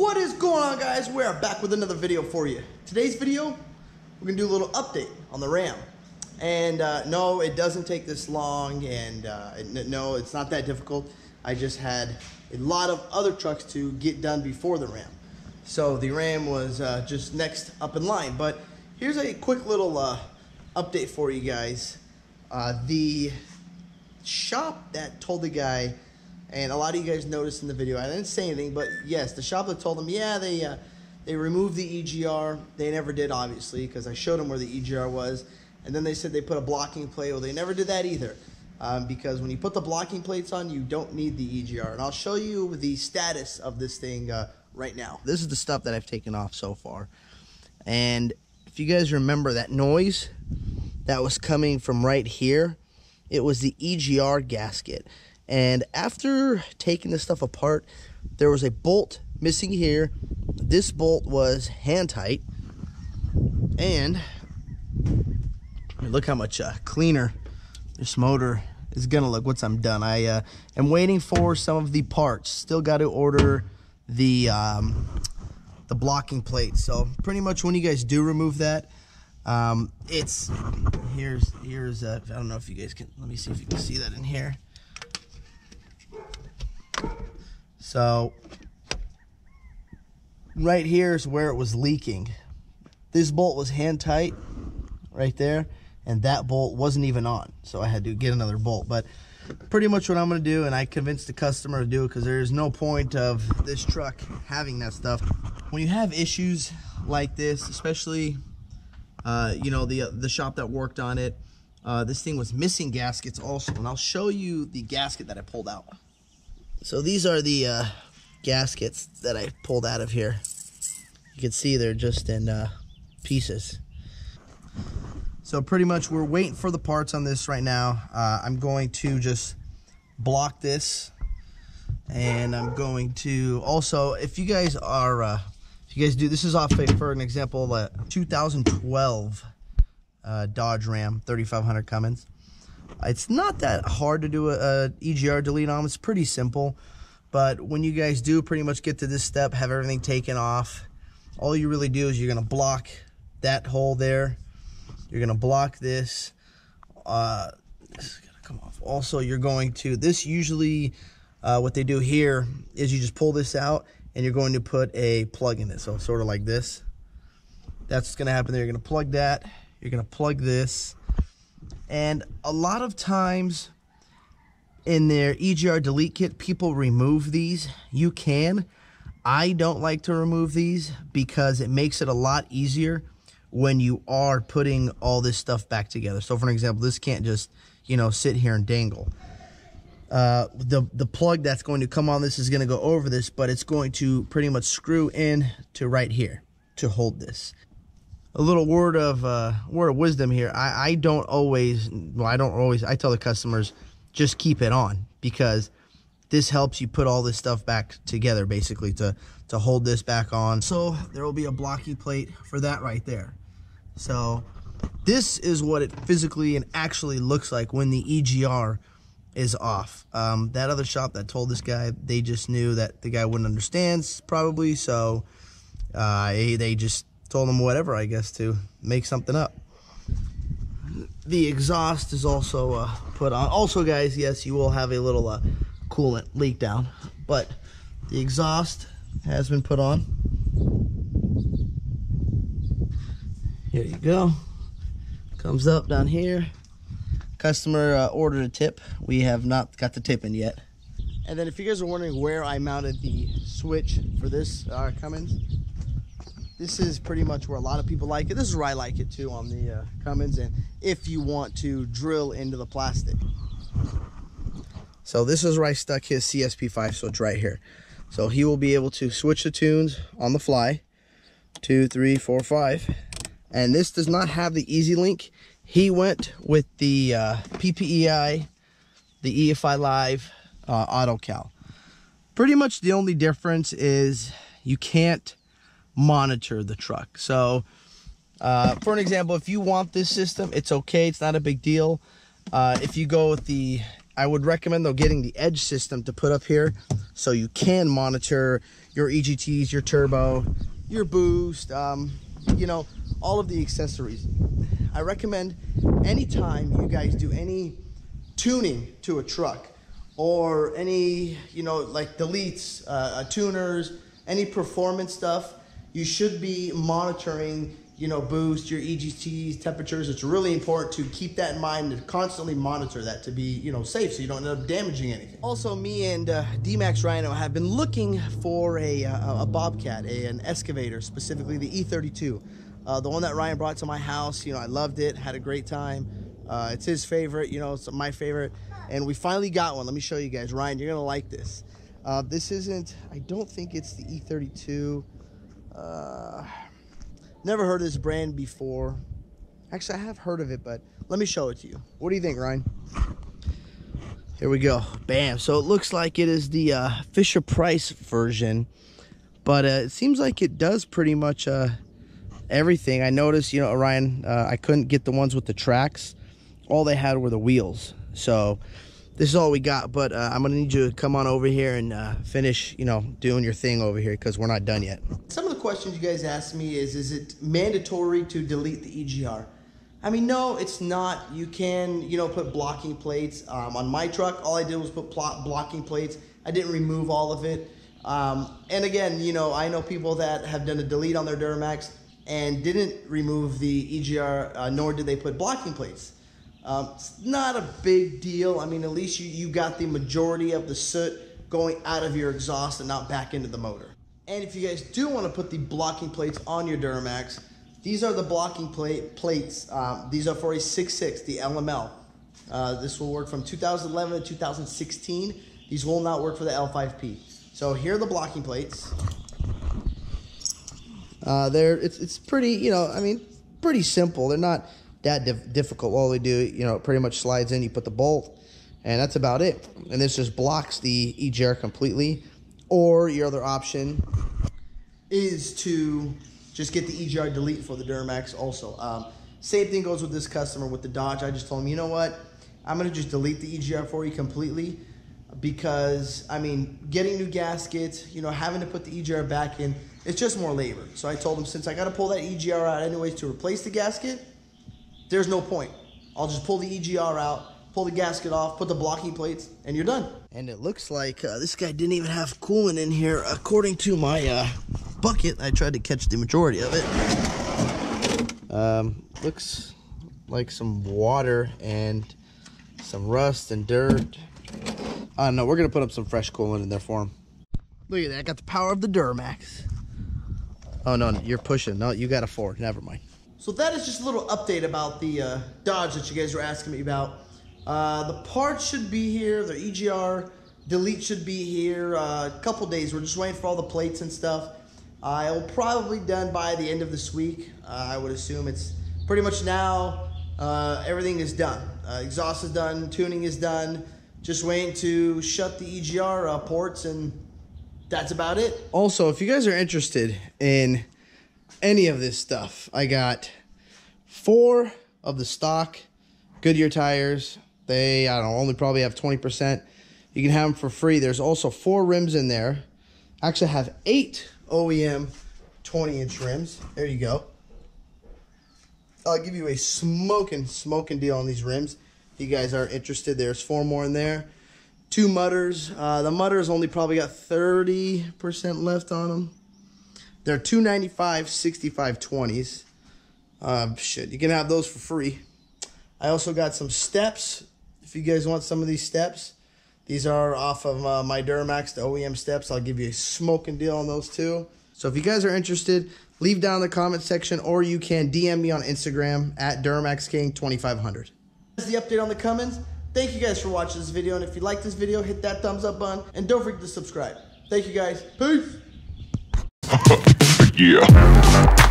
What is going on, guys? We're back with another video for you. Today's video, we're gonna do a little update on the Ram. And no, it doesn't take this long, and no, it's not that difficult. I just had a lot of other trucks to get done before the Ram. So the Ram was just next up in line. But here's a quick little update for you guys. The shop that told the guy, and a lot of you guys noticed in the video, I didn't say anything, but yes, the shop that told them, yeah, they removed the EGR. They never did, obviously, because I showed them where the EGR was. And then they said they put a blocking plate. Well, they never did that either, because when you put the blocking plates on, you don't need the EGR. And I'll show you the status of this thing right now. This is the stuff that I've taken off so far. And if you guys remember that noise that was coming from right here, it was the EGR gasket. And after taking this stuff apart, there was a bolt missing here. This bolt was hand tight. And look how much cleaner this motor is gonna look once I'm done. I am waiting for some of the parts. Still got to order the blocking plate. So pretty much when you guys do remove that, it's here's I don't know if you guys can, let me see if you can see that in here. So right here is where it was leaking. This bolt was hand tight right there, and that bolt wasn't even on, so I had to get another bolt. But pretty much what I'm going to do, and I convinced the customer to do it, because there's no point of this truck having that stuff. When you have issues like this, especially you know, the shop that worked on it, this thing was missing gaskets also, and I'll show you the gasket that I pulled out. So these are the gaskets that I pulled out of here. You can see they're just in pieces. So pretty much we're waiting for the parts on this right now. I'm going to just block this, and I'm going to also, if you guys are, if you guys do, this is off for an example, 2012 Dodge Ram 3500 Cummins. It's not that hard to do a EGR delete on. It's pretty simple. But when you guys do pretty much get to this step, have everything taken off, all you really do is you're going to block that hole there. You're going to block this. This is going to come off. Also, you're going to, this usually, what they do here is you just pull this out, and you're going to put a plug in it. So sort of like this. That's what's going to happen there. You're going to plug that. You're going to plug this. And a lot of times in their EGR delete kit, people remove these. You can. I don't like to remove these because it makes it a lot easier when you are putting all this stuff back together. So for an example, this can't just, you know, sit here and dangle. The plug that's going to come on this is going to go over this, but it's going to pretty much screw in to right here to hold this. A little word of wisdom here. I don't always, I tell the customers, just keep it on, because this helps you put all this stuff back together, basically, to hold this back on. So there will be a blocking plate for that right there. So this is what it physically and actually looks like when the EGR is off. That other shop that told this guy, they just knew that the guy wouldn't understand, probably, so they just told him whatever, I guess, to make something up. The exhaust is also put on. Also, guys, yes, you will have a little coolant leak down, but the exhaust has been put on. Here you go. Comes up down here. Customer ordered a tip. We have not got the tip in yet. And then if you guys are wondering where I mounted the switch for this Cummins, this is pretty much where a lot of people like it. This is where I like it too, on the Cummins, and if you want to drill into the plastic. So this is where I stuck his CSP5 switch right here. So he will be able to switch the tunes on the fly. 2, 3, 4, 5. And this does not have the Easy Link. He went with the PPEI, the EFI Live Auto Cal. Pretty much the only difference is you can't monitor the truck. So for an example, if you want this system, it's okay, it's not a big deal. If you go with the, I would recommend though getting the Edge system to put up here, so you can monitor your EGTs, your turbo, your boost, you know, all of the accessories. I recommend anytime you guys do any tuning to a truck or any, you know, like deletes, tuners, any performance stuff, you should be monitoring, you know, boost, your EGTs, temperatures. It's really important to keep that in mind and constantly monitor that to be, you know, safe so you don't end up damaging anything. Also, me and D-Max Rhino have been looking for a Bobcat, an excavator, specifically the E32. The one that Ryan brought to my house, you know, I loved it, had a great time. It's his favorite, you know, it's my favorite. And we finally got one. Let me show you guys. Ryan, you're gonna like this. This isn't, I don't think it's the E32. Never heard of this brand before. Actually, I have heard of it, but let me show it to you. What do you think, Ryan? Here we go. Bam. So it looks like it is the Fisher-Price version, but it seems like it does pretty much everything. I noticed, you know, Ryan, I couldn't get the ones with the tracks. All they had were the wheels. So this is all we got, but I'm gonna need you to come on over here and finish, you know, doing your thing over here because we're not done yet. Some of the questions you guys asked me is it mandatory to delete the EGR? I mean, no, it's not. You can, you know, put blocking plates. On my truck, all I did was put blocking plates. I didn't remove all of it. And again, you know, I know people that have done a delete on their Duramax and didn't remove the EGR, nor did they put blocking plates. It's not a big deal. I mean, at least you got the majority of the soot going out of your exhaust and not back into the motor. And if you guys do want to put the blocking plates on your Duramax, these are the blocking plates. These are for a 6.6, the LML. This will work from 2011 to 2016. These will not work for the L5P. So here are the blocking plates. It's pretty, you know, I mean, pretty simple. They're not that difficult. All they do, you know, it pretty much slides in, you put the bolt, and that's about it. And this just blocks the EGR completely. Or your other option is to just get the EGR delete for the Duramax also. Same thing goes with this customer with the Dodge. I just told him, you know what, I'm gonna just delete the EGR for you completely, because I mean, getting new gaskets, you know, having to put the EGR back in, it's just more labor. So I told him, since I gotta pull that EGR out anyways to replace the gasket, there's no point. I'll just pull the EGR out, pull the gasket off, put the blocking plates, and you're done. And it looks like this guy didn't even have coolant in here. According to my bucket, I tried to catch the majority of it. Looks like some water and some rust and dirt. No, we're gonna put up some fresh coolant in there for him. Look at that, I got the power of the Duramax. Oh no, you're pushing. No, you got a 4, never mind. So that is just a little update about the Dodge that you guys were asking me about. The parts should be here, the EGR delete should be here a couple days. We're just waiting for all the plates and stuff. It will probably be done by the end of this week. I would assume it's pretty much now. Everything is done. Exhaust is done, tuning is done. Just waiting to shut the EGR ports, and that's about it. Also, if you guys are interested in any of this stuff, I got 4 of the stock Goodyear tires. They, I don't know, only probably have 20%. You can have them for free. There's also 4 rims in there. Actually, I have 8 OEM 20-inch rims. There you go. I'll give you a smoking deal on these rims. If you guys are interested, there's 4 more in there. 2 mutters. The mutters only probably got 30% left on them. They're $295 65 20s. Shit, you can have those for free. I also got some steps. If you guys want some of these steps, these are off of my Duramax, the OEM steps. I'll give you a smoking deal on those too. So if you guys are interested, leave down in the comment section, or you can DM me on Instagram at DuramaxKing2500. That's the update on the Cummins. Thank you guys for watching this video, and if you like this video, hit that thumbs up button, and don't forget to subscribe. Thank you guys. Peace. Yeah.